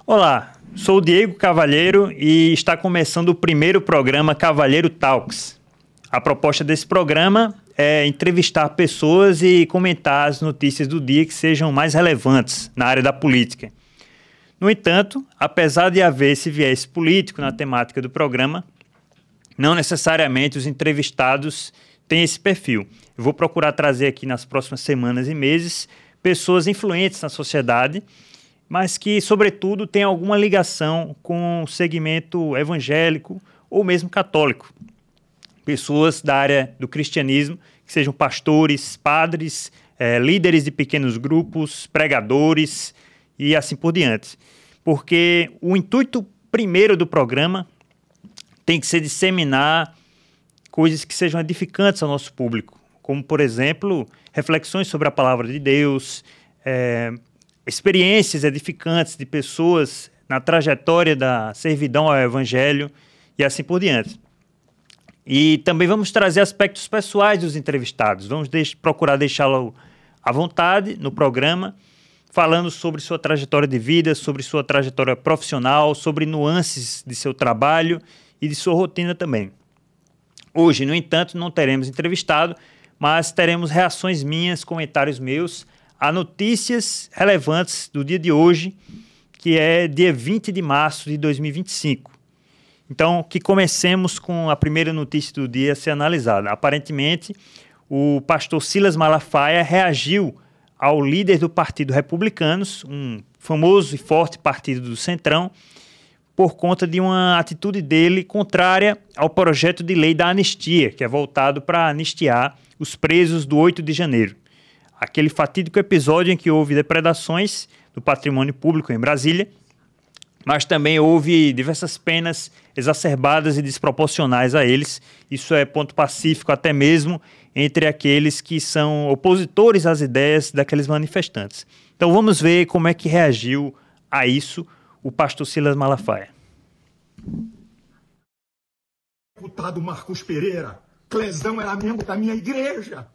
Olá, sou o Diego Cavalheiro e está começando o primeiro programa Cavalheiro Talks. A proposta desse programa é entrevistar pessoas e comentar as notícias do dia que sejam mais relevantes na área da política. No entanto, apesar de haver esse viés político na temática do programa, não necessariamente os entrevistados têm esse perfil. Eu vou procurar trazer aqui nas próximas semanas e meses pessoas influentes na sociedade, mas que, sobretudo, têm alguma ligação com o segmento evangélico ou mesmo católico. Pessoas da área do cristianismo, que sejam pastores, padres, líderes de pequenos grupos, pregadores e assim por diante. Porque o intuito primeiro do programa tem que ser disseminar coisas que sejam edificantes ao nosso público, como, por exemplo, reflexões sobre a palavra de Deus, experiências edificantes de pessoas na trajetória da servidão ao evangelho e assim por diante. E também vamos trazer aspectos pessoais dos entrevistados. Vamos procurar deixá-lo à vontade no programa, falando sobre sua trajetória de vida, sobre sua trajetória profissional, sobre nuances de seu trabalho e de sua rotina também. Hoje, no entanto, não teremos entrevistado, mas teremos reações minhas, comentários meus a notícias relevantes do dia de hoje, que é dia 20 de março de 2025. Então, que comecemos com a primeira notícia do dia a ser analisada. Aparentemente, o pastor Silas Malafaia reagiu ao líder do Partido Republicanos, um famoso e forte partido do Centrão, por conta de uma atitude dele contrária ao projeto de lei da anistia, que é voltado para anistiar os presos do 8 de janeiro. Aquele fatídico episódio em que houve depredações do patrimônio público em Brasília, mas também houve diversas penas exacerbadas e desproporcionais a eles. Isso é ponto pacífico até mesmo entre aqueles que são opositores às ideias daqueles manifestantes. Então vamos ver como é que reagiu a isso o pastor Silas Malafaia. Deputado Marcos Pereira, Clesão era membro da minha igreja.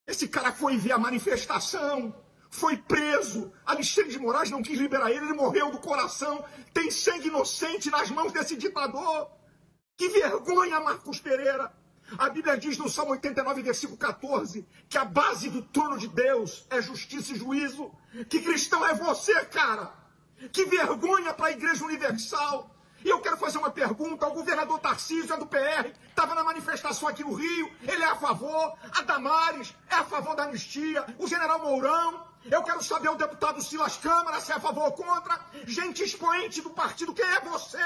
Esse cara foi ver a manifestação, foi preso. Alexandre de Moraes não quis liberar ele morreu do coração. Tem sangue inocente nas mãos desse ditador. Que vergonha, Marcos Pereira. A Bíblia diz no Salmo 89, versículo 14, que a base do trono de Deus é justiça e juízo. Que cristão é você, cara? Que vergonha para a Igreja Universal. E eu quero fazer uma pergunta. O governador Tarcísio é do PR, estava na manifestação aqui no Rio, ele é a favor. A Damares é a favor da anistia. O general Mourão. Eu quero saber o deputado Silas Câmara se é a favor ou contra. Gente expoente do partido, quem é você?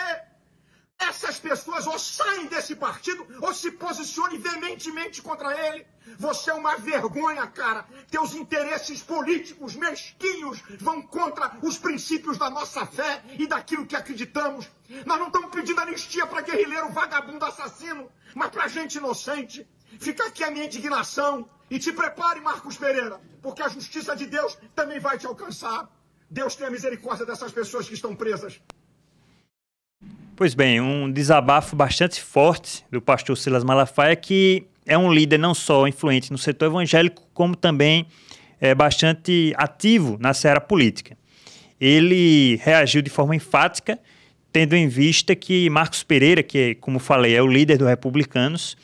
Essas pessoas ou saem desse partido ou se posicionem veementemente contra ele. Você é uma vergonha, cara. Teus interesses políticos mesquinhos vão contra os princípios da nossa fé e daquilo que acreditamos. Nós não estamos pedindo anistia para guerrilheiro, vagabundo, assassino, mas para gente inocente. Fica aqui a minha indignação. E te prepare, Marcos Pereira, porque a justiça de Deus também vai te alcançar. Deus tenha misericórdia dessas pessoas que estão presas. Pois bem, um desabafo bastante forte do pastor Silas Malafaia, que é um líder não só influente no setor evangélico, como também é bastante ativo na seara política. Ele reagiu de forma enfática, tendo em vista que Marcos Pereira, que, como falei, é o líder do Republicanos,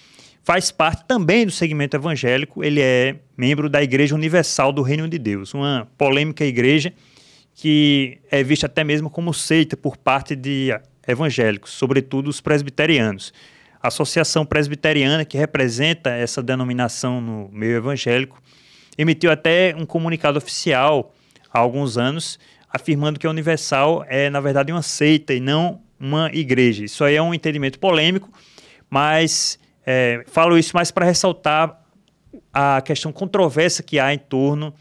faz parte também do segmento evangélico. Ele é membro da Igreja Universal do Reino de Deus, uma polêmica igreja que é vista até mesmo como seita por parte de evangélicos, sobretudo os presbiterianos. A Associação Presbiteriana, que representa essa denominação no meio evangélico, emitiu até um comunicado oficial há alguns anos, afirmando que a Universal é, na verdade, uma seita e não uma igreja. Isso aí é um entendimento polêmico, mas falo isso mais para ressaltar a questão controversa que há em torno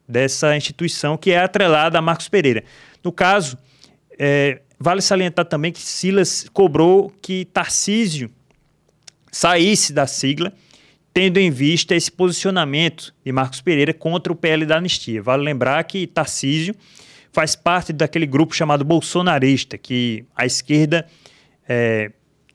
dessa instituição que é atrelada a Marcos Pereira. No caso, vale salientar também que Silas cobrou que Tarcísio saísse da sigla, tendo em vista esse posicionamento de Marcos Pereira contra o PL da anistia. Vale lembrar que Tarcísio faz parte daquele grupo chamado bolsonarista, que a esquerda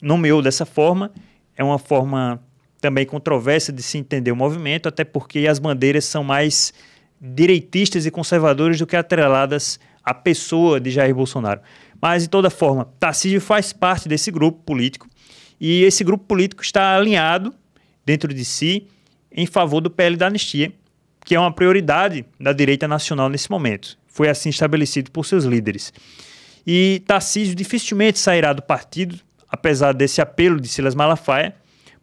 nomeou dessa forma. É uma forma também controversa de se entender o movimento, até porque as bandeiras são mais direitistas e conservadoras do que atreladas a pessoa de Jair Bolsonaro. Mas, de toda forma, Tarcísio faz parte desse grupo político e esse grupo político está alinhado dentro de si em favor do PL da anistia, que é uma prioridade da direita nacional nesse momento. Foi assim estabelecido por seus líderes. E Tarcísio dificilmente sairá do partido, apesar desse apelo de Silas Malafaia,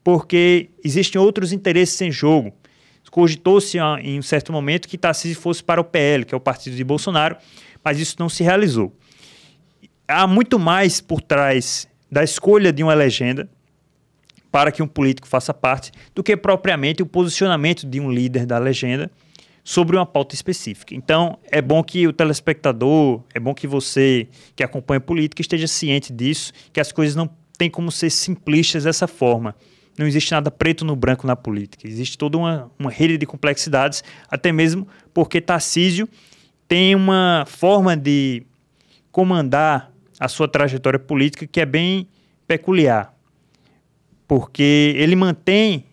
porque existem outros interesses em jogo. Cogitou-se em um certo momento que Tarcísio fosse para o PL, que é o partido de Bolsonaro, mas isso não se realizou. Há muito mais por trás da escolha de uma legenda para que um político faça parte do que propriamente o posicionamento de um líder da legenda sobre uma pauta específica. Então, é bom que o telespectador, é bom que você que acompanha a política esteja ciente disso, que as coisas não têm como ser simplistas dessa forma. Não existe nada preto no branco na política. Existe toda uma rede de complexidades, até mesmo porque Tarcísio tem uma forma de comandar a sua trajetória política que é bem peculiar. Porque ele mantém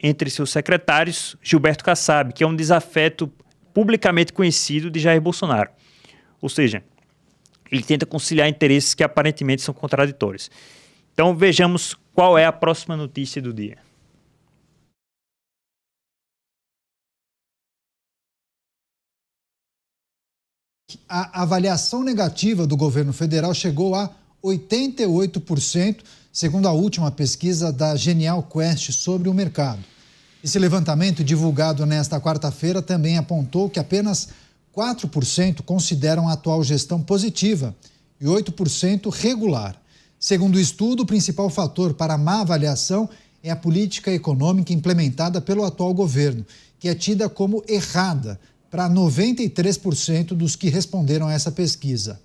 entre seus secretários Gilberto Kassab, que é um desafeto publicamente conhecido de Jair Bolsonaro. Ou seja, ele tenta conciliar interesses que aparentemente são contraditórios. Então vejamos qual é a próxima notícia do dia. A avaliação negativa do governo federal chegou a 88%, segundo a última pesquisa da Genial Quest sobre o mercado. Esse levantamento, divulgado nesta quarta-feira, também apontou que apenas 4% consideram a atual gestão positiva e 8% regular. Segundo o estudo, o principal fator para a má avaliação é a política econômica implementada pelo atual governo, que é tida como errada para 93% dos que responderam a essa pesquisa.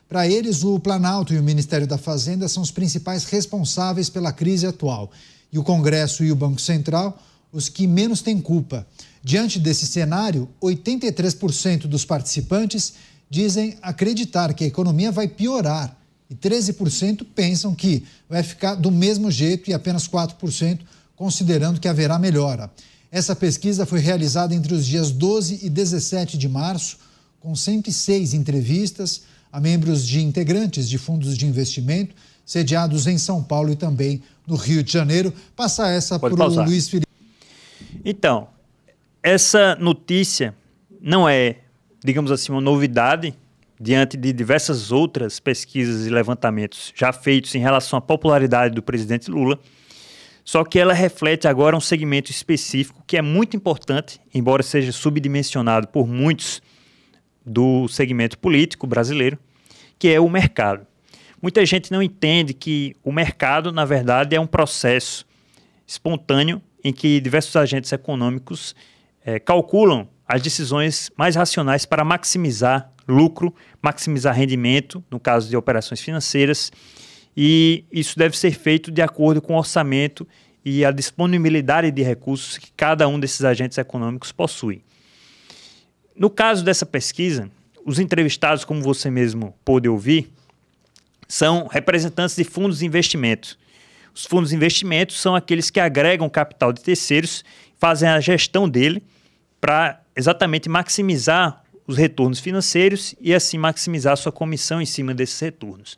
Para eles, o Planalto e o Ministério da Fazenda são os principais responsáveis pela crise atual, e o Congresso e o Banco Central os que menos têm culpa. Diante desse cenário, 83% dos participantes dizem acreditar que a economia vai piorar e 13% pensam que vai ficar do mesmo jeito e apenas 4% considerando que haverá melhora. Essa pesquisa foi realizada entre os dias 12 e 17 de março, com 106 entrevistas a membros de integrantes de fundos de investimento sediados em São Paulo e também no Rio de Janeiro. Passar essa para o Luiz Felipe. Então, essa notícia não é, digamos assim, uma novidade diante de diversas outras pesquisas e levantamentos já feitos em relação à popularidade do presidente Lula, só que ela reflete agora um segmento específico que é muito importante, embora seja subdimensionado por muitos do segmento político brasileiro, que é o mercado. Muita gente não entende que o mercado, na verdade, é um processo espontâneo em que diversos agentes econômicos calculam as decisões mais racionais para maximizar lucro, maximizar rendimento, no caso de operações financeiras, e isso deve ser feito de acordo com o orçamento e a disponibilidade de recursos que cada um desses agentes econômicos possui. No caso dessa pesquisa, os entrevistados, como você mesmo pôde ouvir, são representantes de fundos de investimento. Os fundos de investimento são aqueles que agregam capital de terceiros, fazem a gestão dele para exatamente maximizar os retornos financeiros e assim maximizar a sua comissão em cima desses retornos.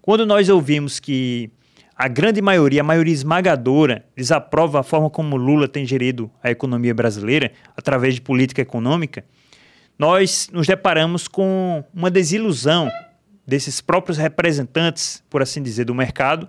Quando nós ouvimos que a grande maioria, a maioria esmagadora, desaprova a forma como Lula tem gerido a economia brasileira através de política econômica, nós nos deparamos com uma desilusão desses próprios representantes, por assim dizer, do mercado,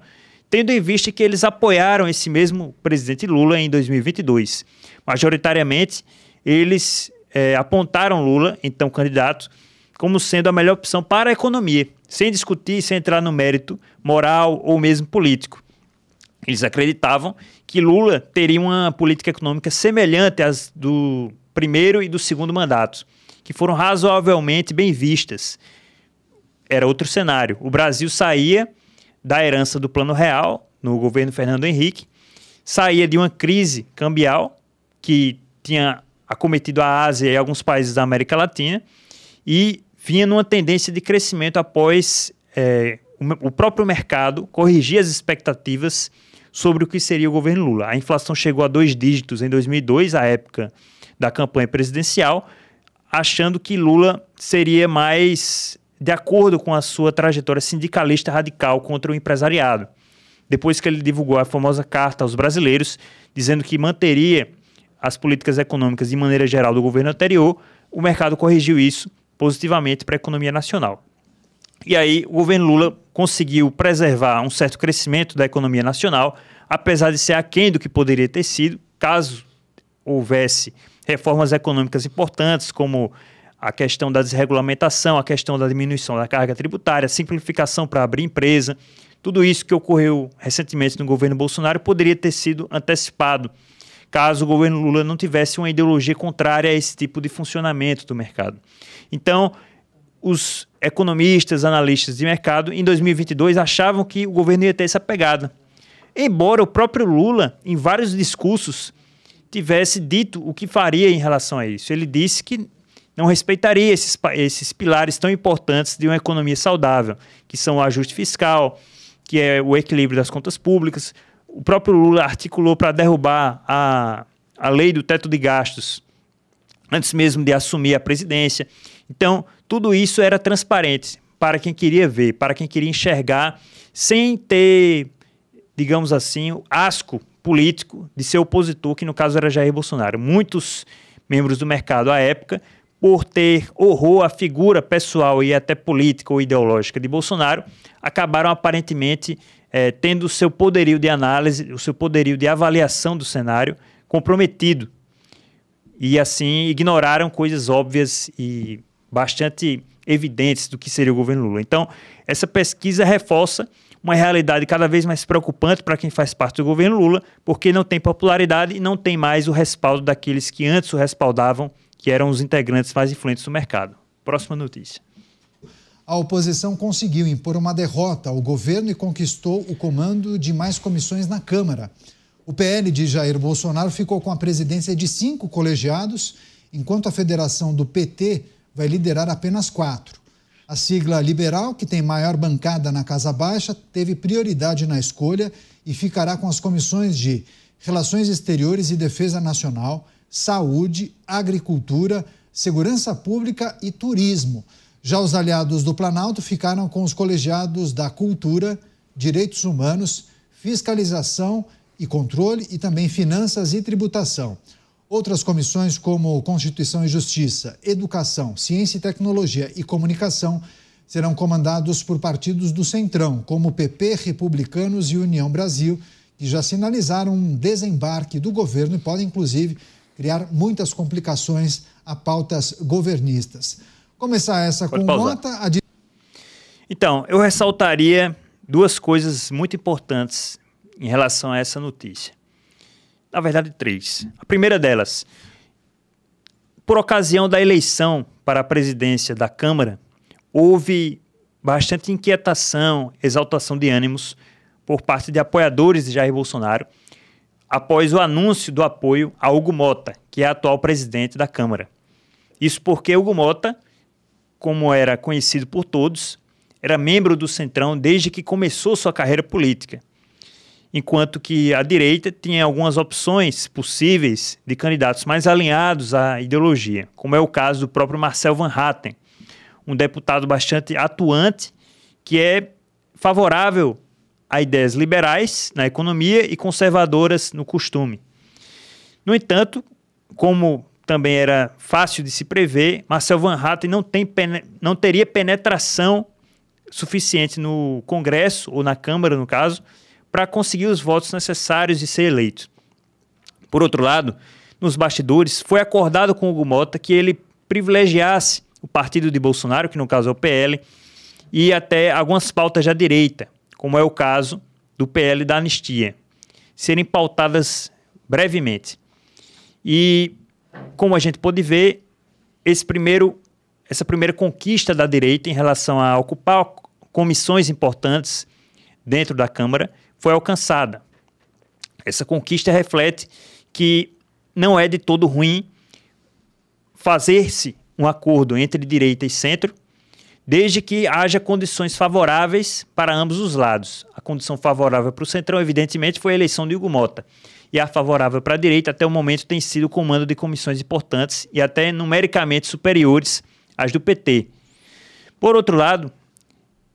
tendo em vista que eles apoiaram esse mesmo presidente Lula em 2022. Majoritariamente, eles apontaram Lula, então candidato, como sendo a melhor opção para a economia, sem discutir, sem entrar no mérito moral ou mesmo político. Eles acreditavam que Lula teria uma política econômica semelhante às do primeiro e do segundo mandato, que foram razoavelmente bem vistas. Era outro cenário. O Brasil saía da herança do Plano Real, no governo Fernando Henrique, saía de uma crise cambial que tinha acometido a Ásia e alguns países da América Latina e vinha numa tendência de crescimento após o próprio mercado corrigir as expectativas sobre o que seria o governo Lula. A inflação chegou a 2 dígitos em 2002, à época da campanha presidencial. achando que Lula seria mais de acordo com a sua trajetória sindicalista radical contra o empresariado. Depois que ele divulgou a famosa carta aos brasileiros, dizendo que manteria as políticas econômicas de maneira geral do governo anterior, o mercado corrigiu isso positivamente para a economia nacional. E aí o governo Lula conseguiu preservar um certo crescimento da economia nacional, apesar de ser aquém do que poderia ter sido, caso houvesse reformas econômicas importantes, como a questão da desregulamentação, a questão da diminuição da carga tributária, simplificação para abrir empresa. Tudo isso que ocorreu recentemente no governo Bolsonaro poderia ter sido antecipado, caso o governo Lula não tivesse uma ideologia contrária a esse tipo de funcionamento do mercado. Então, os economistas, analistas de mercado, em 2022, achavam que o governo ia ter essa pegada. Embora o próprio Lula, em vários discursos, tivesse dito o que faria em relação a isso. Ele disse que não respeitaria esses pilares tão importantes de uma economia saudável, que são o ajuste fiscal, que é o equilíbrio das contas públicas. O próprio Lula articulou para derrubar a lei do teto de gastos, antes mesmo de assumir a presidência. Então, tudo isso era transparente para quem queria ver, para quem queria enxergar, sem ter, digamos assim, o asco político de seu opositor, que no caso era Jair Bolsonaro. Muitos membros do mercado à época, por ter horror à figura pessoal e até política ou ideológica de Bolsonaro, acabaram aparentemente tendo o seu poderio de análise, o seu poderio de avaliação do cenário comprometido. E assim ignoraram coisas óbvias e bastante evidentes do que seria o governo Lula. Então, essa pesquisa reforça uma realidade cada vez mais preocupante para quem faz parte do governo Lula, porque não tem popularidade e não tem mais o respaldo daqueles que antes o respaldavam, que eram os integrantes mais influentes do mercado. Próxima notícia. A oposição conseguiu impor uma derrota ao governo e conquistou o comando de mais comissões na Câmara. O PL de Jair Bolsonaro ficou com a presidência de 5 colegiados, enquanto a federação do PT vai liderar apenas 4. A sigla liberal, que tem maior bancada na Casa Baixa, teve prioridade na escolha e ficará com as comissões de Relações Exteriores e Defesa Nacional, Saúde, Agricultura, Segurança Pública e Turismo. Já os aliados do Planalto ficaram com os colegiados da Cultura, Direitos Humanos, Fiscalização e Controle e também Finanças e Tributação. Outras comissões como Constituição e Justiça, Educação, Ciência e Tecnologia e Comunicação serão comandados por partidos do Centrão, como PP, Republicanos e União Brasil, que já sinalizaram um desembarque do governo e podem, inclusive, criar muitas complicações a pautas governistas. Começar essa com nota... Então, eu ressaltaria 2 coisas muito importantes em relação a essa notícia. Na verdade, 3. A primeira delas, por ocasião da eleição para a presidência da Câmara, houve bastante inquietação, exaltação de ânimos por parte de apoiadores de Jair Bolsonaro, após o anúncio do apoio a Hugo Mota, que é atual presidente da Câmara. Isso porque Hugo Mota, como era conhecido por todos, era membro do Centrão desde que começou sua carreira política, enquanto que a direita tinha algumas opções possíveis de candidatos mais alinhados à ideologia, como é o caso do próprio Marcel Van Hatten, um deputado bastante atuante que é favorável a ideias liberais na economia e conservadoras no costume. No entanto, como também era fácil de se prever, Marcel Van Hatten não teria penetração suficiente no Congresso, ou na Câmara, no caso, para conseguir os votos necessários e ser eleito. Por outro lado, nos bastidores, foi acordado com Hugo Mota que ele privilegiasse o partido de Bolsonaro, que no caso é o PL, e até algumas pautas da direita, como é o caso do PL da anistia, serem pautadas brevemente. E, como a gente pôde ver, essa primeira conquista da direita em relação a ocupar comissões importantes dentro da Câmara foi alcançada. Essa conquista reflete que não é de todo ruim fazer-se um acordo entre direita e centro, desde que haja condições favoráveis para ambos os lados. A condição favorável para o Centrão, evidentemente, foi a eleição de Hugo Mota. e a favorável para a direita, até o momento tem sido o comando de comissões importantes e até numericamente superiores às do PT. Por outro lado,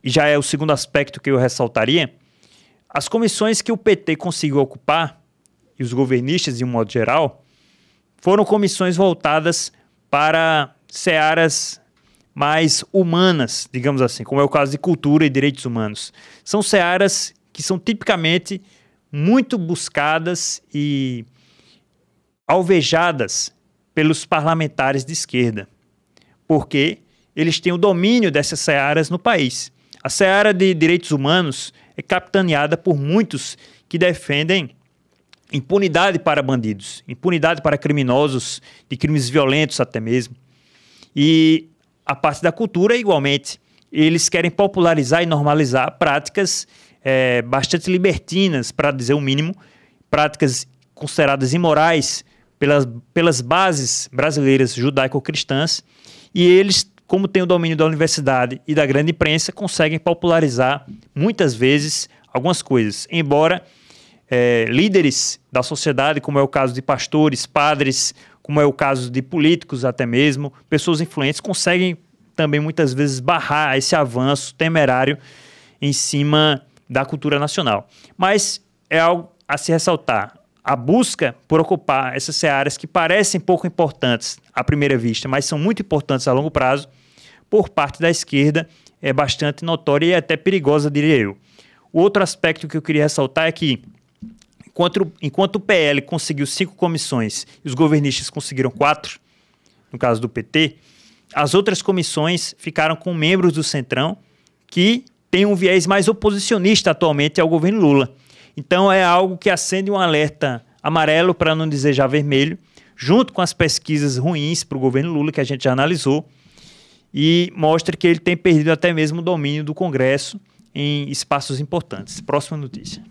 e já é o segundo aspecto que eu ressaltaria, as comissões que o PT conseguiu ocupar, e os governistas de um modo geral, foram comissões voltadas para searas mais humanas, digamos assim, como é o caso de cultura e direitos humanos. São searas que são tipicamente muito buscadas e alvejadas pelos parlamentares de esquerda, porque eles têm o domínio dessas searas no país. A seara de direitos humanos é capitaneada por muitos que defendem impunidade para bandidos, impunidade para criminosos, de crimes violentos até mesmo. E a parte da cultura, igualmente, eles querem popularizar e normalizar práticas bastante libertinas, para dizer o mínimo, práticas consideradas imorais pelas bases brasileiras judaico-cristãs, e eles, como têm o domínio da universidade e da grande imprensa, conseguem popularizar muitas vezes algumas coisas, embora líderes da sociedade, como é o caso de pastores, padres, como é o caso de políticos até mesmo, pessoas influentes, conseguem também muitas vezes barrar esse avanço temerário em cima da cultura nacional. Mas é algo a se ressaltar. A busca por ocupar essas searas que parecem pouco importantes à primeira vista, mas são muito importantes a longo prazo, por parte da esquerda, é bastante notória e até perigosa, diria eu. O outro aspecto que eu queria ressaltar é que, enquanto o PL conseguiu 5 comissões e os governistas conseguiram 4, no caso do PT, as outras comissões ficaram com membros do Centrão que têm um viés mais oposicionista atualmente ao governo Lula. Então é algo que acende um alerta amarelo, para não dizer já vermelho, junto com as pesquisas ruins para o governo Lula, que a gente já analisou, e mostra que ele tem perdido até mesmo o domínio do Congresso em espaços importantes. Próxima notícia.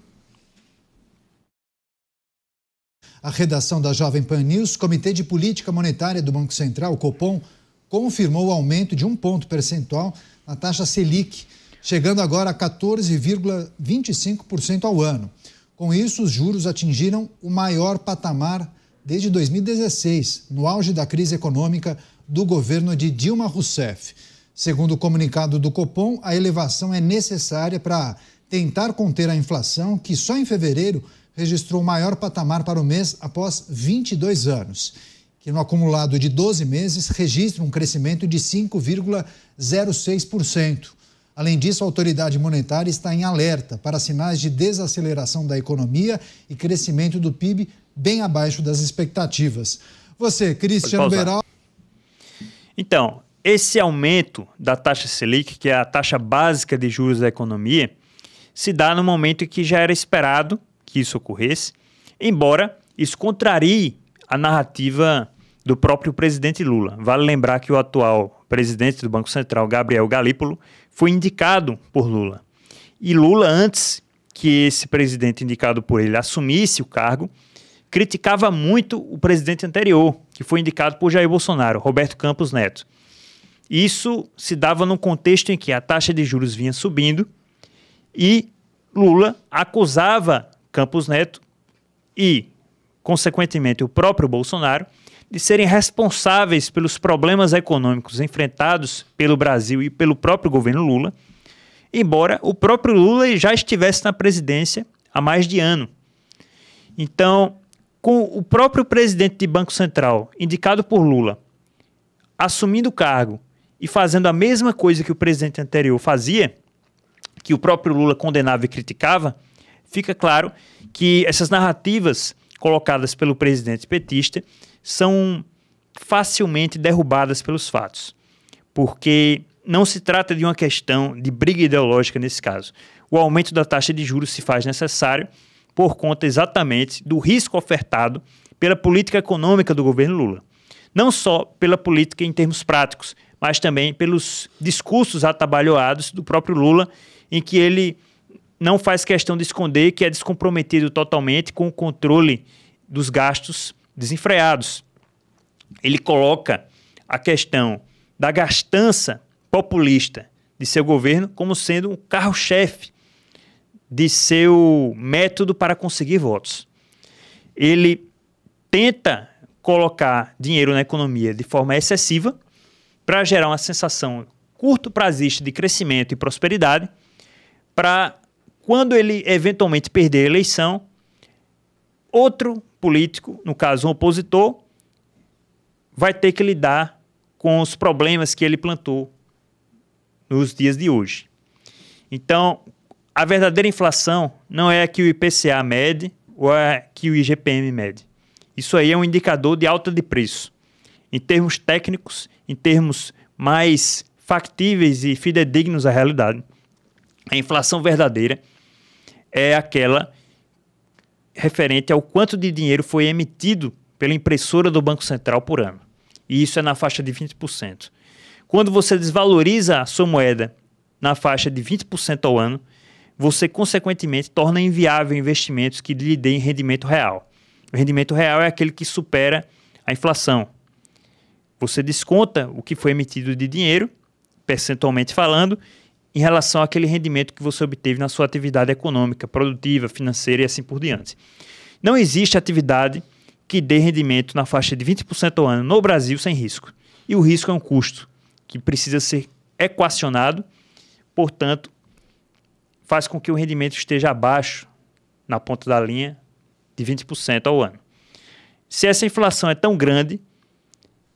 A redação da Jovem Pan News, Comitê de Política Monetária do Banco Central, o Copom, confirmou o aumento de 1 ponto percentual na taxa Selic, chegando agora a 14,25% ao ano. Com isso, os juros atingiram o maior patamar desde 2016, no auge da crise econômica do governo de Dilma Rousseff. Segundo o comunicado do Copom, a elevação é necessária para tentar conter a inflação, que só em fevereiro registrou o maior patamar para o mês após 22 anos, que no acumulado de 12 meses registra um crescimento de 5,06%. Além disso, a autoridade monetária está em alerta para sinais de desaceleração da economia e crescimento do PIB bem abaixo das expectativas. Você, Cristiano Beraldo. Então, esse aumento da taxa Selic, que é a taxa básica de juros da economia, se dá no momento em que já era esperado que isso ocorresse, embora isso contrarie a narrativa do próprio presidente Lula. Vale lembrar que o atual presidente do Banco Central, Gabriel Galípolo, foi indicado por Lula. E Lula, antes que esse presidente indicado por ele assumisse o cargo, criticava muito o presidente anterior, que foi indicado por Jair Bolsonaro, Roberto Campos Neto. Isso se dava num contexto em que a taxa de juros vinha subindo e Lula acusava Campos Neto e, consequentemente, o próprio Bolsonaro de serem responsáveis pelos problemas econômicos enfrentados pelo Brasil e pelo próprio governo Lula, embora o próprio Lula já estivesse na presidência há mais de ano. Então, com o próprio presidente de Banco Central, indicado por Lula, assumindo o cargo e fazendo a mesma coisa que o presidente anterior fazia, que o próprio Lula condenava e criticava, fica claro que essas narrativas colocadas pelo presidente petista são facilmente derrubadas pelos fatos, porque não se trata de uma questão de briga ideológica nesse caso. O aumento da taxa de juros se faz necessário por conta exatamente do risco ofertado pela política econômica do governo Lula. Não só pela política em termos práticos, mas também pelos discursos atabalhoados do próprio Lula, em que ele não faz questão de esconder que é descomprometido totalmente com o controle dos gastos desenfreados. Ele coloca a questão da gastança populista de seu governo como sendo um carro-chefe de seu método para conseguir votos. ele tenta colocar dinheiro na economia de forma excessiva para gerar uma sensação curto prazista de crescimento e prosperidade, para quando ele eventualmente perder a eleição, outro político, no caso um opositor, vai ter que lidar com os problemas que ele plantou nos dias de hoje. Então, a verdadeira inflação não é a que o IPCA mede ou a que o IGPM mede. Isso aí é um indicador de alta de preço. Em termos técnicos, em termos mais factíveis e fidedignos à realidade, a inflação verdadeira é aquela referente ao quanto de dinheiro foi emitido pela impressora do Banco Central por ano. E isso é na faixa de 20%. Quando você desvaloriza a sua moeda na faixa de 20% ao ano, você, consequentemente, torna inviável investimentos que lhe deem rendimento real. O rendimento real é aquele que supera a inflação. Você desconta o que foi emitido de dinheiro, percentualmente falando, em relação àquele rendimento que você obteve na sua atividade econômica, produtiva, financeira e assim por diante. Não existe atividade que dê rendimento na faixa de 20% ao ano no Brasil sem risco. E o risco é um custo que precisa ser equacionado, portanto, faz com que o rendimento esteja abaixo, na ponta da linha, de 20% ao ano. Se essa inflação é tão grande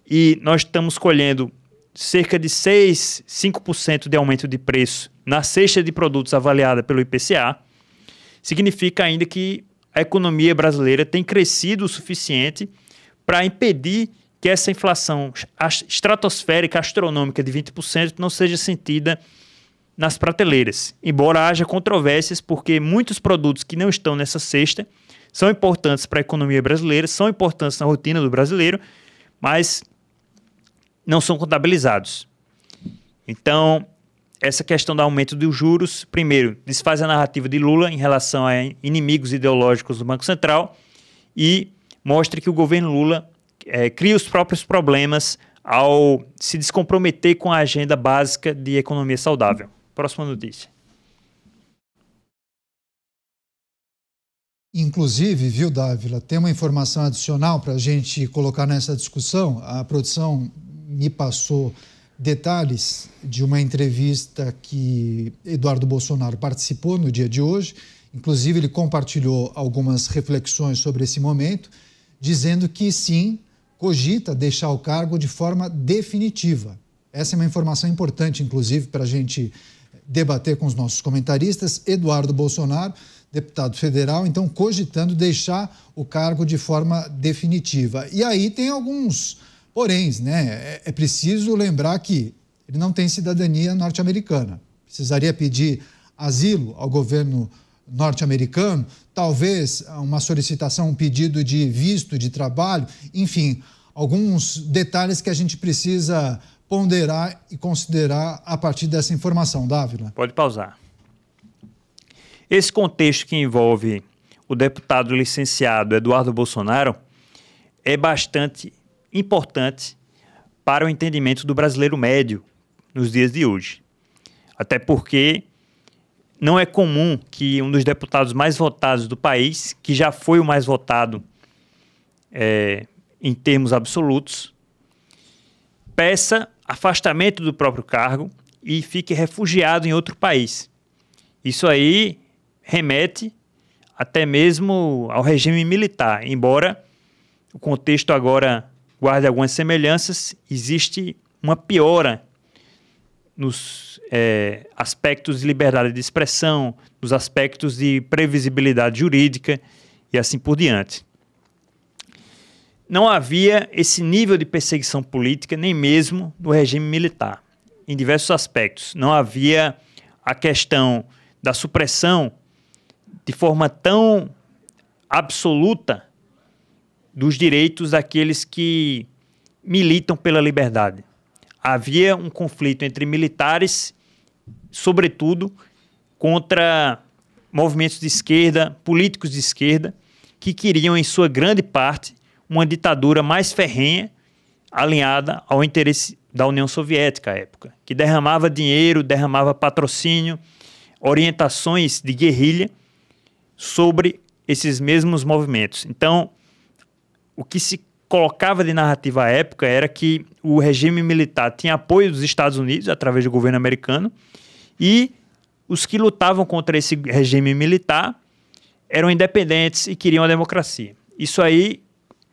e nós estamos colhendo cerca de 5% de aumento de preço na cesta de produtos avaliada pelo IPCA, significa ainda que a economia brasileira tem crescido o suficiente para impedir que essa inflação estratosférica, astronômica de 20% não seja sentida nas prateleiras. Embora haja controvérsias, porque muitos produtos que não estão nessa cesta são importantes para a economia brasileira, são importantes na rotina do brasileiro, mas não são contabilizados. Então, essa questão do aumento dos juros, primeiro, desfaz a narrativa de Lula em relação a inimigos ideológicos do Banco Central e mostra que o governo Lula cria os próprios problemas ao se descomprometer com a agenda básica de economia saudável. Próxima notícia. Inclusive, viu, Dávila, tem uma informação adicional para a gente colocar nessa discussão. A produção me passou detalhes de uma entrevista que Eduardo Bolsonaro participou no dia de hoje. Inclusive, ele compartilhou algumas reflexões sobre esse momento, dizendo que sim, cogita deixar o cargo de forma definitiva. Essa é uma informação importante, inclusive, para a gente debater com os nossos comentaristas. Eduardo Bolsonaro, deputado federal, então cogitando deixar o cargo de forma definitiva. E aí tem alguns poréns, né? É preciso lembrar que ele não tem cidadania norte-americana. Precisaria pedir asilo ao governo norte-americano, talvez uma solicitação, um pedido de visto de trabalho, enfim, alguns detalhes que a gente precisa ponderar e considerar a partir dessa informação. Dávila? Pode pausar. Esse contexto que envolve o deputado licenciado Eduardo Bolsonaro é bastante importante para o entendimento do brasileiro médio nos dias de hoje. Até porque não é comum que um dos deputados mais votados do país, que já foi o mais votado em termos absolutos, peça afastamento do próprio cargo e fique refugiado em outro país. Isso aí remete até mesmo ao regime militar, embora o contexto agora guarde algumas semelhanças, existe uma piora nos aspectos de liberdade de expressão, nos aspectos de previsibilidade jurídica e assim por diante. Não havia esse nível de perseguição política nem mesmo no regime militar, em diversos aspectos. Não havia a questão da supressão de forma tão absoluta dos direitos daqueles que militam pela liberdade. Havia um conflito entre militares, sobretudo, contra movimentos de esquerda, políticos de esquerda, que queriam, em sua grande parte, uma ditadura mais ferrenha, alinhada ao interesse da União Soviética à época, que derramava dinheiro, derramava patrocínio, orientações de guerrilha sobre esses mesmos movimentos. Então, o que se colocava de narrativa à época era que o regime militar tinha apoio dos Estados Unidos, através do governo americano, e os que lutavam contra esse regime militar eram independentes e queriam a democracia. Isso aí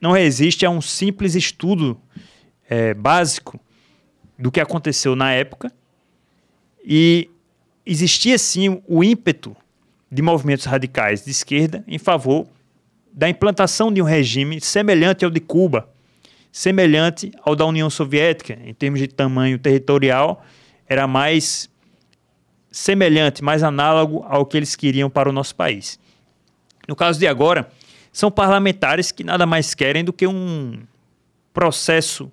não resiste a um simples estudo básico do que aconteceu na época, e existia sim o ímpeto de movimentos radicais de esquerda em favor da implantação de um regime semelhante ao de Cuba, semelhante ao da União Soviética, em termos de tamanho territorial, era mais semelhante, mais análogo ao que eles queriam para o nosso país. No caso de agora, são parlamentares que nada mais querem do que um processo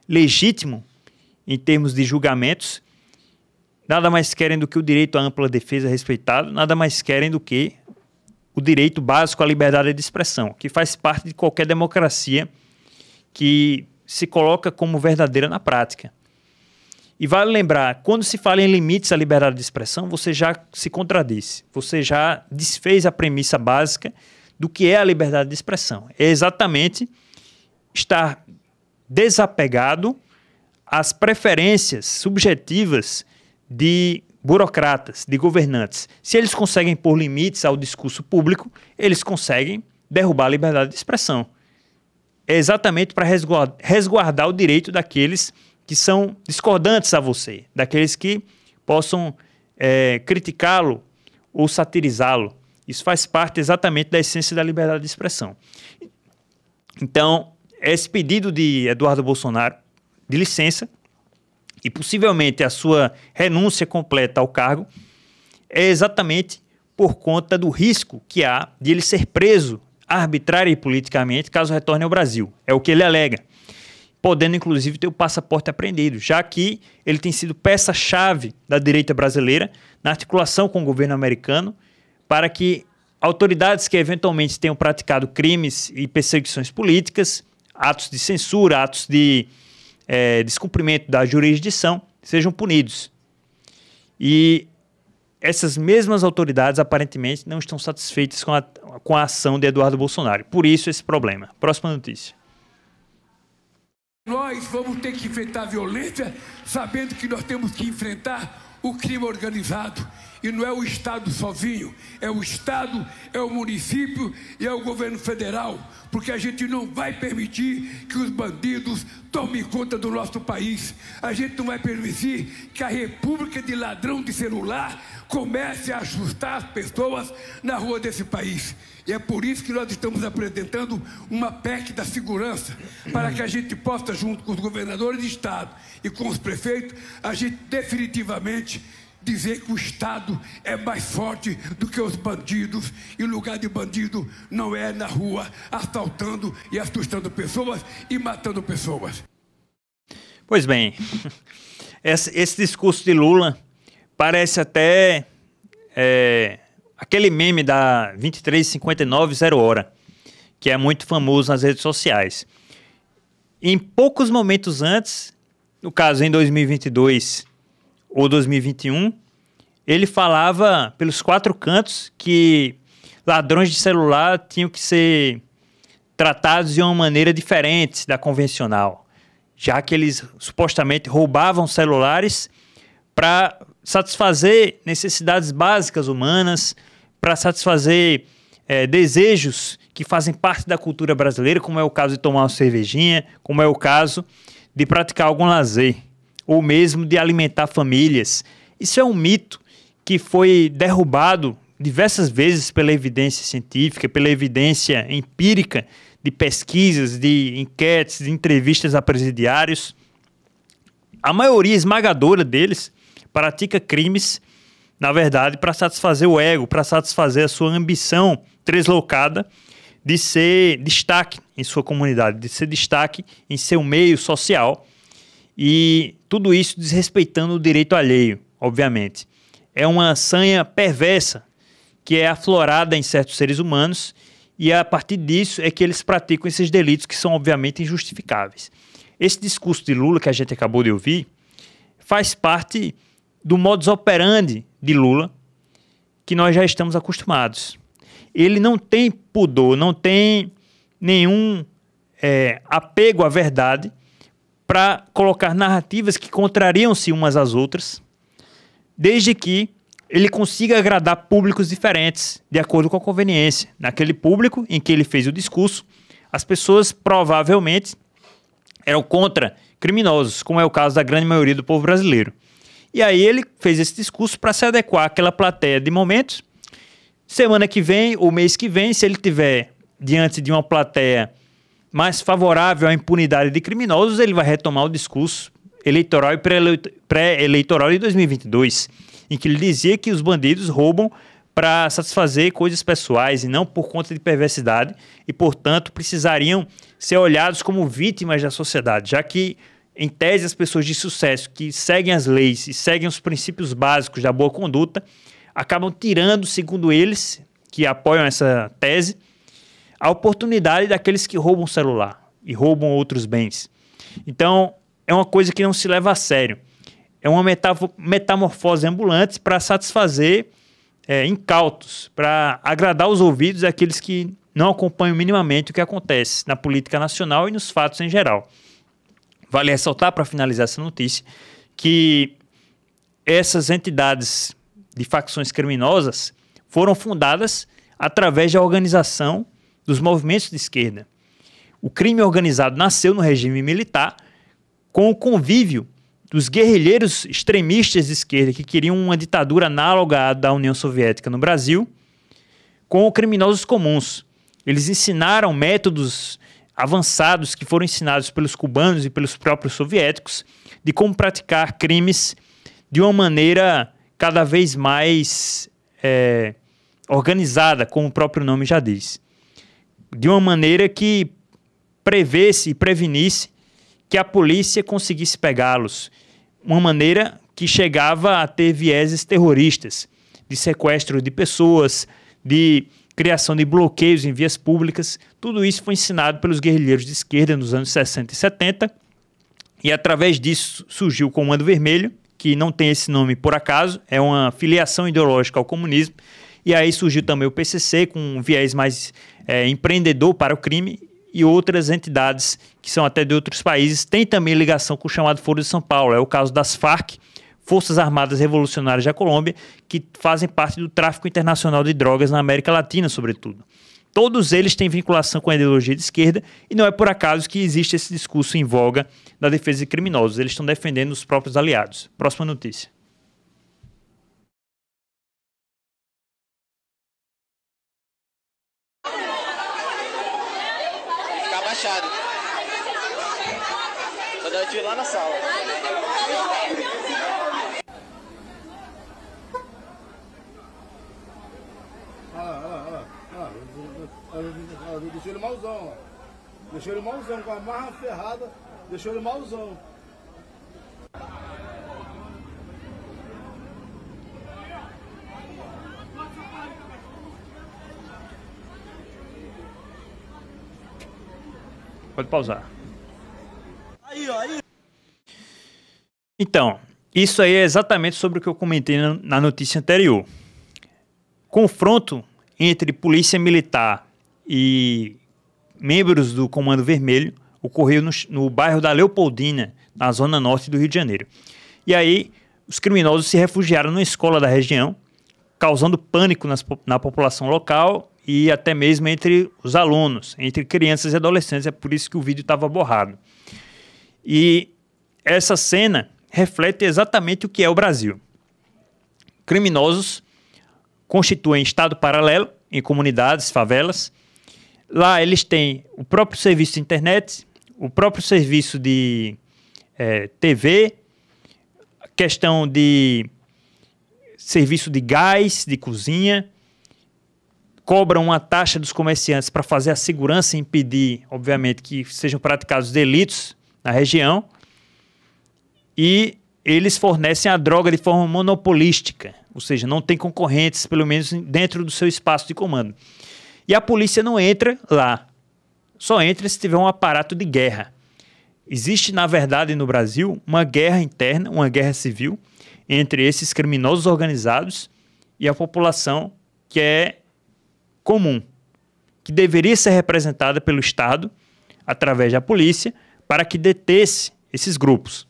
legítimo em termos de julgamentos, nada mais querem do que o direito à ampla defesa respeitado, nada mais querem do que o direito básico à liberdade de expressão, que faz parte de qualquer democracia que se coloca como verdadeira na prática. E vale lembrar, quando se fala em limites à liberdade de expressão, você já se contradisse, você já desfez a premissa básica do que é a liberdade de expressão. É exatamente estar desapegado às preferências subjetivas de burocratas, de governantes. Se eles conseguem pôr limites ao discurso público, eles conseguem derrubar a liberdade de expressão. É exatamente para resguardar o direito daqueles que são discordantes a você, daqueles que possam criticá-lo ou satirizá-lo. Isso faz parte exatamente da essência da liberdade de expressão. Então, esse pedido de Eduardo Bolsonaro de licença e possivelmente a sua renúncia completa ao cargo é exatamente por conta do risco que há de ele ser preso arbitrário e politicamente caso retorne ao Brasil. É o que ele alega, podendo inclusive ter o passaporte apreendido, já que ele tem sido peça-chave da direita brasileira na articulação com o governo americano para que autoridades que eventualmente tenham praticado crimes e perseguições políticas, atos de censura, atos de descumprimento da jurisdição, sejam punidos. E essas mesmas autoridades aparentemente não estão satisfeitas com a ação de Eduardo Bolsonaro. Por isso esse problema. Próxima notícia. Nós vamos ter que enfrentar a violência, sabendo que nós temos que enfrentar o crime organizado. E não é o Estado sozinho, é o Estado, é o município e é o governo federal, porque a gente não vai permitir que os bandidos tomem conta do nosso país. A gente não vai permitir que a república de ladrão de celular comece a assustar as pessoas na rua desse país. E é por isso que nós estamos apresentando uma PEC da segurança, para que a gente possa, junto com os governadores de estado e com os prefeitos, a gente definitivamente dizer que o Estado é mais forte do que os bandidos, e o lugar de bandido não é na rua assaltando e assustando pessoas e matando pessoas. Pois bem, esse discurso de Lula parece até aquele meme da 23:59 0 hora, que é muito famoso nas redes sociais. Em poucos momentos antes, no caso em 2022 ou 2021, ele falava pelos quatro cantos que ladrões de celular tinham que ser tratados de uma maneira diferente da convencional, já que eles supostamente roubavam celulares para satisfazer necessidades básicas humanas, para satisfazer desejos que fazem parte da cultura brasileira, como é o caso de tomar uma cervejinha, como é o caso de praticar algum lazer, ou mesmo de alimentar famílias. Isso é um mito que foi derrubado diversas vezes pela evidência científica, pela evidência empírica de pesquisas, de enquetes, de entrevistas a presidiários. A maioria esmagadora deles pratica crimes, na verdade, para satisfazer o ego, para satisfazer a sua ambição deslocada de ser destaque em sua comunidade, de ser destaque em seu meio social. E tudo isso desrespeitando o direito alheio, obviamente. É uma sanha perversa que é aflorada em certos seres humanos, e a partir disso é que eles praticam esses delitos que são obviamente injustificáveis. Esse discurso de Lula que a gente acabou de ouvir faz parte do modus operandi de Lula que nós já estamos acostumados. ele não tem pudor, não tem nenhum apego à verdade para colocar narrativas que contrariam-se umas às outras, desde que ele consiga agradar públicos diferentes, de acordo com a conveniência. Naquele público em que ele fez o discurso, as pessoas provavelmente eram contra criminosos, como é o caso da grande maioria do povo brasileiro. E aí ele fez esse discurso para se adequar àquela plateia de momentos. Semana que vem, ou mês que vem, se ele tiver diante de uma plateia mais favorável à impunidade de criminosos, ele vai retomar o discurso eleitoral e pré-eleitoral de 2022, em que ele dizia que os bandidos roubam para satisfazer coisas pessoais e não por conta de perversidade e, portanto, precisariam ser olhados como vítimas da sociedade, já que, em tese, as pessoas de sucesso que seguem as leis e seguem os princípios básicos da boa conduta acabam tirando, segundo eles, que apoiam essa tese, a oportunidade daqueles que roubam o celular e roubam outros bens. Então, é uma coisa que não se leva a sério. É uma metamorfose ambulante para satisfazer incautos, para agradar os ouvidos daqueles que não acompanham minimamente o que acontece na política nacional e nos fatos em geral. Vale ressaltar, para finalizar essa notícia, que essas entidades de facções criminosas foram fundadas através da organização dos movimentos de esquerda. O crime organizado nasceu no regime militar com o convívio dos guerrilheiros extremistas de esquerda que queriam uma ditadura análoga à da União Soviética no Brasil, com criminosos comuns. Eles ensinaram métodos avançados que foram ensinados pelos cubanos e pelos próprios soviéticos de como praticar crimes de uma maneira cada vez mais organizada, como o próprio nome já diz. De uma maneira que prevesse e prevenisse que a polícia conseguisse pegá-los. Uma maneira que chegava a ter vieses terroristas, de sequestro de pessoas, de criação de bloqueios em vias públicas. Tudo isso foi ensinado pelos guerrilheiros de esquerda nos anos 60 e 70, e através disso surgiu o Comando Vermelho, que não tem esse nome por acaso, é uma filiação ideológica ao comunismo, e aí surgiu também o PCC, com um viés mais empreendedor para o crime, e outras entidades que são até de outros países têm também ligação com o chamado Foro de São Paulo. É o caso das Farc, Forças Armadas Revolucionárias da Colômbia, que fazem parte do tráfico internacional de drogas na América Latina, sobretudo. Todos eles têm vinculação com a ideologia de esquerda e não é por acaso que existe esse discurso em voga da defesa de criminosos. Eles estão defendendo os próprios aliados. Próxima notícia. Baixado. Vou dar um tiro lá na sala. Deixou ele malzão, ó. Deixou ele malzão, com a marra ferrada. Deixou ele malzão. Pode pausar. Então, isso aí é exatamente sobre o que eu comentei na notícia anterior. Confronto entre polícia militar e membros do Comando Vermelho ocorreu no bairro da Leopoldina, na zona norte do Rio de Janeiro. E aí, os criminosos se refugiaram numa escola da região, causando pânico na população local e até mesmo entre os alunos, entre crianças e adolescentes. É por isso que o vídeo estava borrado. E essa cena reflete exatamente o que é o Brasil. Criminosos constituem estado paralelo em comunidades, favelas. Lá eles têm o próprio serviço de internet, o próprio serviço de TV, questão de serviço de gás, de cozinha, cobram uma taxa dos comerciantes para fazer a segurança e impedir, obviamente, que sejam praticados delitos na região, e eles fornecem a droga de forma monopolística, ou seja, não tem concorrentes, pelo menos dentro do seu espaço de comando. E a polícia não entra lá, só entra se tiver um aparato de guerra. Existe, na verdade, no Brasil, uma guerra interna, uma guerra civil, entre esses criminosos organizados e a população que é comum, que deveria ser representada pelo Estado, através da polícia, para que detesse esses grupos.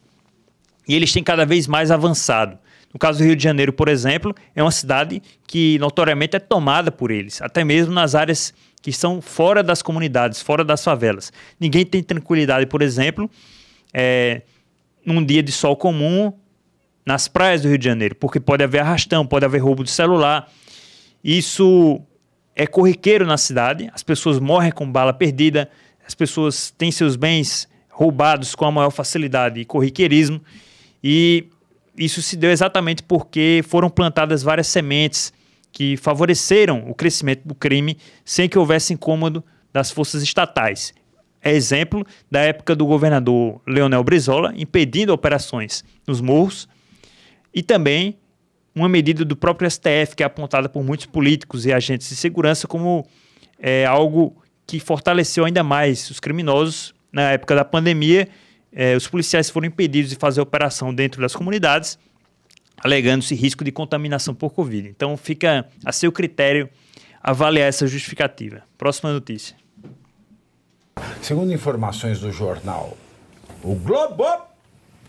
E eles têm cada vez mais avançado. No caso do Rio de Janeiro, por exemplo, é uma cidade que notoriamente é tomada por eles, até mesmo nas áreas que são fora das comunidades, fora das favelas. Ninguém tem tranquilidade, por exemplo, num dia de sol comum, nas praias do Rio de Janeiro, porque pode haver arrastão, pode haver roubo de celular. Isso é corriqueiro na cidade, as pessoas morrem com bala perdida, as pessoas têm seus bens roubados com a maior facilidade e corriqueirismo, e isso se deu exatamente porque foram plantadas várias sementes que favoreceram o crescimento do crime sem que houvesse incômodo das forças estatais. É exemplo da época do governador Leonel Brizola, impedindo operações nos morros, e também uma medida do próprio STF, que é apontada por muitos políticos e agentes de segurança como algo que fortaleceu ainda mais os criminosos. Na época da pandemia, os policiais foram impedidos de fazer operação dentro das comunidades, alegando-se risco de contaminação por Covid. Então, fica a seu critério avaliar essa justificativa. Próxima notícia. Segundo informações do jornal O Globo,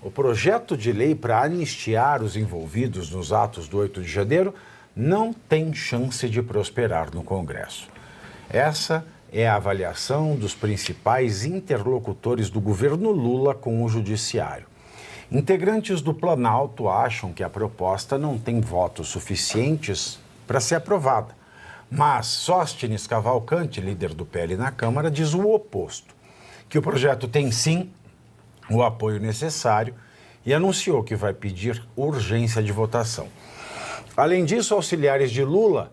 o projeto de lei para anistiar os envolvidos nos atos do 8 de janeiro não tem chance de prosperar no Congresso. Essa é a avaliação dos principais interlocutores do governo Lula com o Judiciário. Integrantes do Planalto acham que a proposta não tem votos suficientes para ser aprovada. Mas Sóstenes Cavalcante, líder do PL na Câmara, diz o oposto, que o projeto tem sim o apoio necessário e anunciou que vai pedir urgência de votação. Além disso, auxiliares de Lula,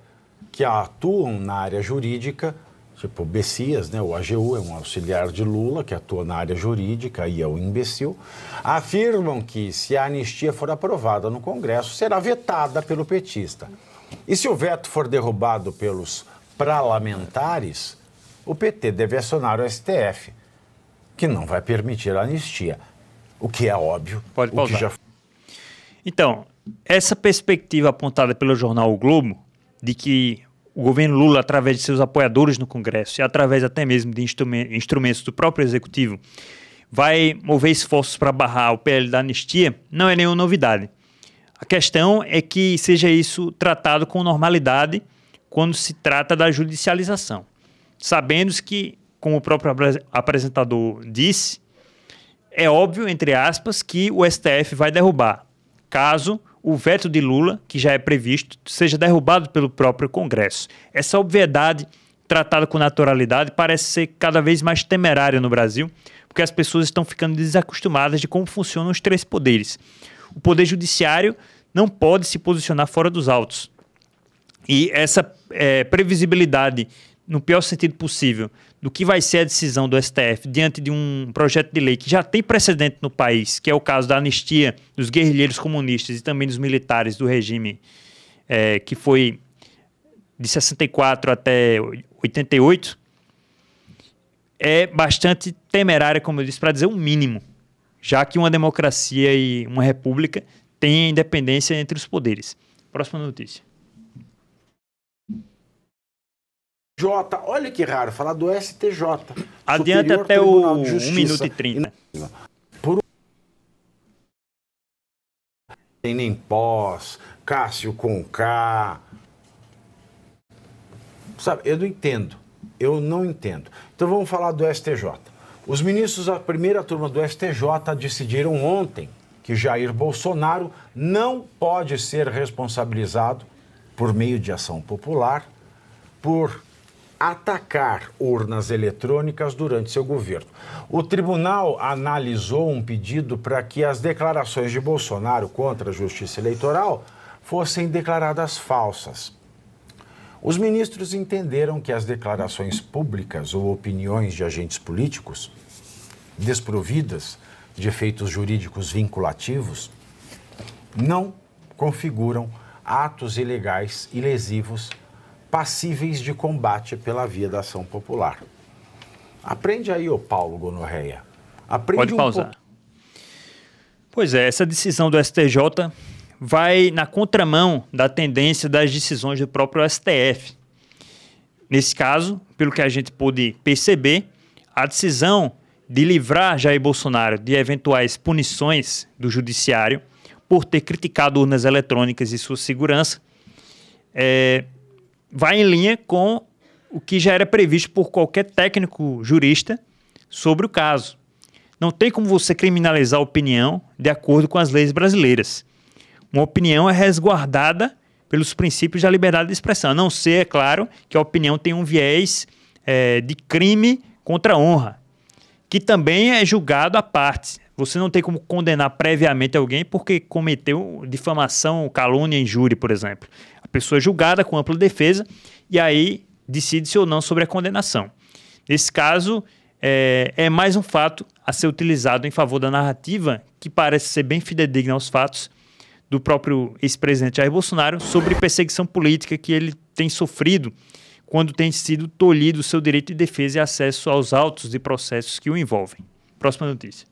que atuam na área jurídica, tipo o Bessias, né? O AGU é um auxiliar de Lula que atua na área jurídica e é o imbecil, afirmam que se a anistia for aprovada no Congresso, será vetada pelo petista. E se o veto for derrubado pelos parlamentares, o PT deve acionar o STF, que não vai permitir a anistia, o que é óbvio. Pode pausar. Então, essa perspectiva apontada pelo jornal O Globo, de que o governo Lula, através de seus apoiadores no Congresso e através até mesmo de instrumentos do próprio Executivo, vai mover esforços para barrar o PL da anistia, não é nenhuma novidade. A questão é que seja isso tratado com normalidade quando se trata da judicialização. Sabendo que, como o próprio apresentador disse, é óbvio, entre aspas, que o STF vai derrubar, caso o veto de Lula, que já é previsto, seja derrubado pelo próprio Congresso. Essa obviedade, tratada com naturalidade, parece ser cada vez mais temerária no Brasil, porque as pessoas estão ficando desacostumadas de como funcionam os três poderes. O Poder Judiciário não pode se posicionar fora dos autos. E essa previsibilidade, no pior sentido possível, do que vai ser a decisão do STF diante de um projeto de lei que já tem precedente no país, que é o caso da anistia dos guerrilheiros comunistas e também dos militares do regime que foi de 64 até 88, é bastante temerária, como eu disse, para dizer o mínimo, já que uma democracia e uma república têm independência entre os poderes. Próxima notícia. Olha que raro, falar do STJ. Adiante Superior até Tribunal o de 1 minuto e 30. Tem nem pós, Cássio com K. Sabe, eu não entendo. Então vamos falar do STJ. Os ministros da primeira turma do STJ decidiram ontem que Jair Bolsonaro não pode ser responsabilizado por meio de ação popular por atacar urnas eletrônicas durante seu governo. O tribunal analisou um pedido para que as declarações de Bolsonaro contra a Justiça Eleitoral fossem declaradas falsas. Os ministros entenderam que as declarações públicas ou opiniões de agentes políticos, desprovidas de efeitos jurídicos vinculativos, não configuram atos ilegais e lesivos passíveis de combate pela via da ação popular. Aprende aí, ô Paulo Gonorreia. Pode pausar. Pois é, essa decisão do STJ vai na contramão da tendência das decisões do próprio STF. Nesse caso, pelo que a gente pôde perceber, a decisão de livrar Jair Bolsonaro de eventuais punições do judiciário por ter criticado urnas eletrônicas e sua segurança vai em linha com o que já era previsto por qualquer técnico jurista sobre o caso. Não tem como você criminalizar a opinião de acordo com as leis brasileiras. Uma opinião é resguardada pelos princípios da liberdade de expressão, a não ser, é claro, que a opinião tem um viés de crime contra a honra, que também é julgado à parte. Você não tem como condenar previamente alguém porque cometeu difamação, calúnia, injúria, por exemplo. A pessoa é julgada com ampla defesa e aí decide-se ou não sobre a condenação. Nesse caso, é mais um fato a ser utilizado em favor da narrativa que parece ser bem fidedigna aos fatos do próprio ex-presidente Jair Bolsonaro sobre perseguição política que ele tem sofrido quando tem sido tolhido o seu direito de defesa e acesso aos autos de processos que o envolvem. Próxima notícia.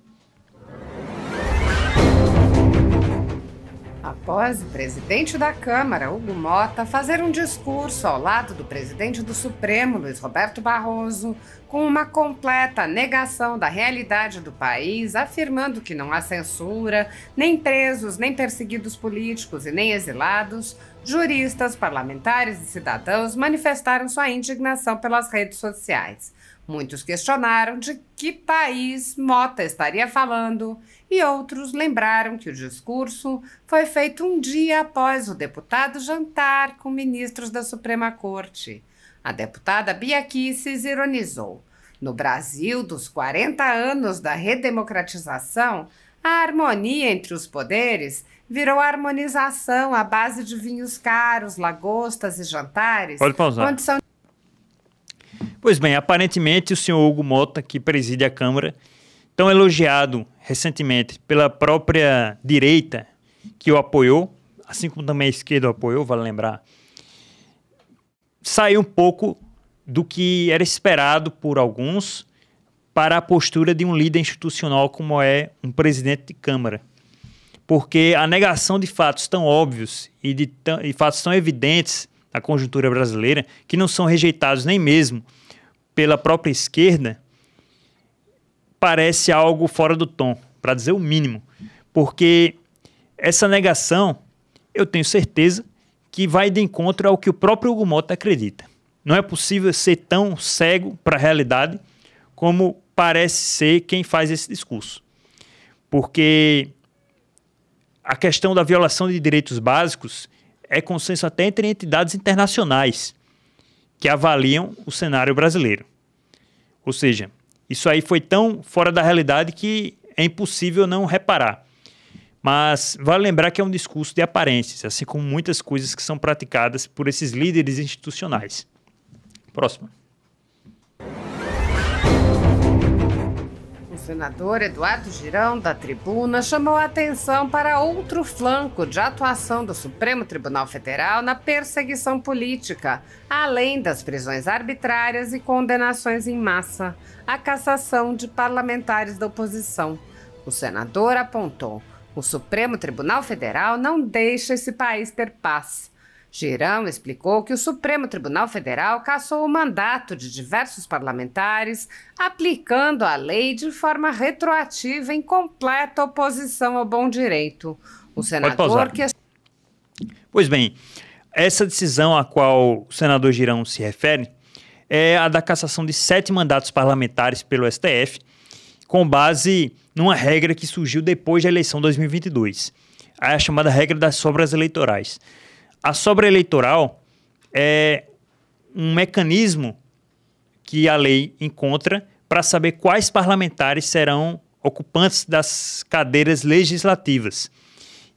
Após o presidente da Câmara, Hugo Mota, fazer um discurso ao lado do presidente do Supremo, Luiz Roberto Barroso, com uma completa negação da realidade do país, afirmando que não há censura, nem presos, nem perseguidos políticos e nem exilados, juristas, parlamentares e cidadãos manifestaram sua indignação pelas redes sociais. Muitos questionaram de que país Mota estaria falando e outros lembraram que o discurso foi feito um dia após o deputado jantar com ministros da Suprema Corte. A deputada Bia Kicis ironizou: no Brasil dos 40 anos da redemocratização, a harmonia entre os poderes virou harmonização à base de vinhos caros, lagostas e jantares. Pode pausar. Condição... Pois bem, aparentemente o senhor Hugo Mota, que preside a Câmara, tão elogiado recentemente pela própria direita que o apoiou, assim como também a esquerda o apoiou, vale lembrar, saiu um pouco do que era esperado por alguns para a postura de um líder institucional como é um presidente de Câmara. Porque a negação de fatos tão óbvios e fatos tão evidentes na conjuntura brasileira, que não são rejeitados nem mesmo pela própria esquerda, parece algo fora do tom, para dizer o mínimo. Porque essa negação, eu tenho certeza, que vai de encontro ao que o próprio Hugo Mota acredita. Não é possível ser tão cego para a realidade como parece ser quem faz esse discurso. Porque a questão da violação de direitos básicos é consenso até entre entidades internacionais que avaliam o cenário brasileiro. Ou seja, isso aí foi tão fora da realidade que é impossível não reparar. Mas vale lembrar que é um discurso de aparências, assim como muitas coisas que são praticadas por esses líderes institucionais. Próximo. O senador Eduardo Girão, da Tribuna, chamou a atenção para outro flanco de atuação do Supremo Tribunal Federal na perseguição política, além das prisões arbitrárias e condenações em massa, a cassação de parlamentares da oposição. O senador apontou: o Supremo Tribunal Federal não deixa esse país ter paz. Girão explicou que o Supremo Tribunal Federal cassou o mandato de diversos parlamentares, aplicando a lei de forma retroativa em completa oposição ao bom direito. O senador que... Pois bem, essa decisão a qual o senador Girão se refere é a da cassação de 7 mandatos parlamentares pelo STF, com base numa regra que surgiu depois da eleição de 2022, a chamada regra das sobras eleitorais. A sobra eleitoral é um mecanismo que a lei encontra para saber quais parlamentares serão ocupantes das cadeiras legislativas.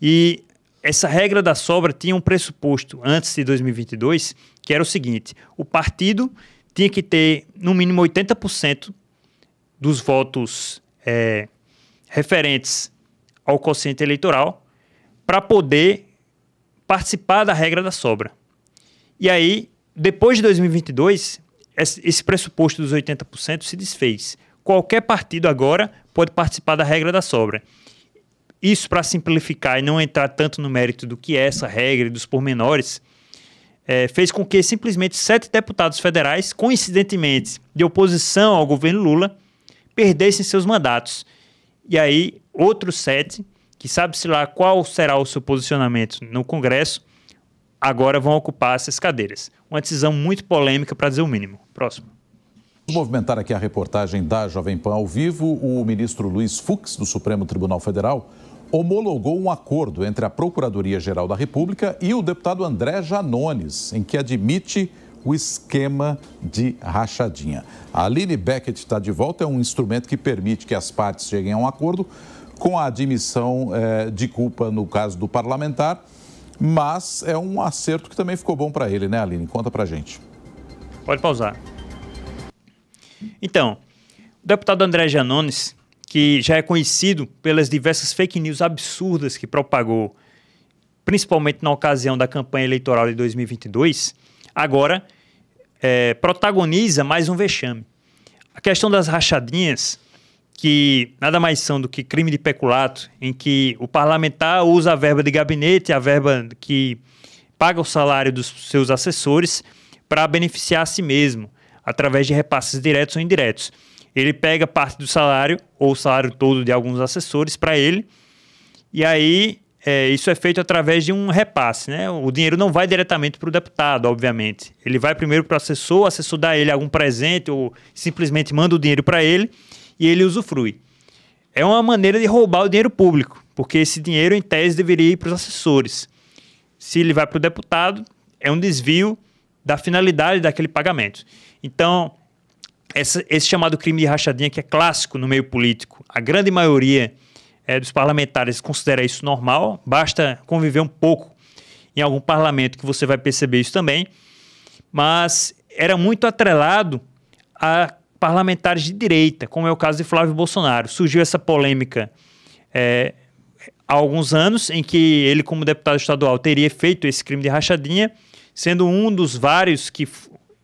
E essa regra da sobra tinha um pressuposto antes de 2022, que era o seguinte: o partido tinha que ter no mínimo 80% dos votos referentes ao quociente eleitoral para poder participar da regra da sobra. E aí, depois de 2022, esse pressuposto dos 80% se desfez. Qualquer partido agora pode participar da regra da sobra. Isso, para simplificar e não entrar tanto no mérito do que é essa regra e dos pormenores, fez com que simplesmente 7 deputados federais, coincidentemente de oposição ao governo Lula, perdessem seus mandatos. E aí, outros 7, que sabe-se lá qual será o seu posicionamento no Congresso, agora vão ocupar essas cadeiras. Uma decisão muito polêmica, para dizer o mínimo. Próximo. Vamos movimentar aqui a reportagem da Jovem Pan ao vivo. O ministro Luiz Fux, do Supremo Tribunal Federal, homologou um acordo entre a Procuradoria-Geral da República e o deputado André Janones, em que admite o esquema de rachadinha. A Aline Beckett está de volta, é um instrumento que permite que as partes cheguem a um acordo com a admissão de culpa no caso do parlamentar, mas é um acerto que também ficou bom para ele, né, Aline? Conta pra gente. Pode pausar. Então, o deputado André Janones, que já é conhecido pelas diversas fake news absurdas que propagou, principalmente na ocasião da campanha eleitoral de 2022, agora protagoniza mais um vexame. A questão das rachadinhas, que nada mais são do que crime de peculato, em que o parlamentar usa a verba de gabinete, a verba que paga o salário dos seus assessores, para beneficiar a si mesmo, através de repasses diretos ou indiretos. Ele pega parte do salário, ou o salário todo de alguns assessores para ele, e aí isso é feito através de um repasse, né? O dinheiro não vai diretamente para o deputado, obviamente. Ele vai primeiro para o assessor dá a ele algum presente, ou simplesmente manda o dinheiro para ele, e ele usufrui. É uma maneira de roubar o dinheiro público, porque esse dinheiro, em tese, deveria ir para os assessores. Se ele vai para o deputado, é um desvio da finalidade daquele pagamento. Então, esse chamado crime de rachadinha, que é clássico no meio político, a grande maioria dos parlamentares considera isso normal, basta conviver um pouco em algum parlamento que você vai perceber isso também, mas era muito atrelado a parlamentares de direita, como é o caso de Flávio Bolsonaro. Surgiu essa polêmica há alguns anos, em que ele, como deputado estadual, teria feito esse crime de rachadinha, sendo um dos vários que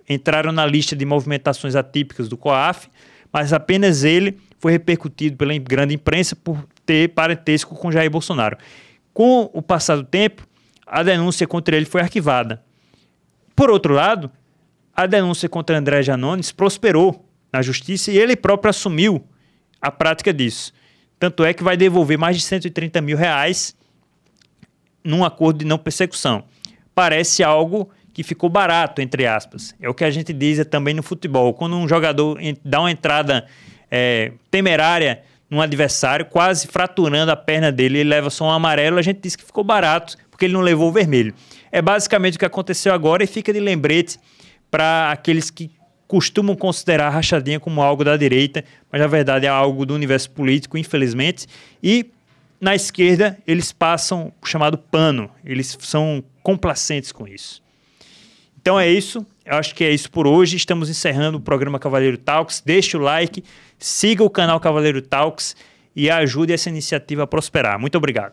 entraram na lista de movimentações atípicas do COAF, mas apenas ele foi repercutido pela grande imprensa por ter parentesco com Jair Bolsonaro. Com o passar do tempo, a denúncia contra ele foi arquivada. Por outro lado, a denúncia contra André Janones prosperou na justiça e ele próprio assumiu a prática disso. Tanto é que vai devolver mais de R$130 mil num acordo de não persecução. Parece algo que ficou barato, entre aspas. É o que a gente diz também no futebol. Quando um jogador dá uma entrada temerária num adversário, quase fraturando a perna dele, ele leva só um amarelo, a gente diz que ficou barato, porque ele não levou o vermelho. É basicamente o que aconteceu agora e fica de lembrete para aqueles que costumam considerar a rachadinha como algo da direita, mas na verdade é algo do universo político, infelizmente. E na esquerda eles passam o chamado pano, eles são complacentes com isso. Então é isso, eu acho que é isso por hoje. Estamos encerrando o programa Cavaleiro Talks. Deixe o like, siga o canal Cavaleiro Talks e ajude essa iniciativa a prosperar. Muito obrigado.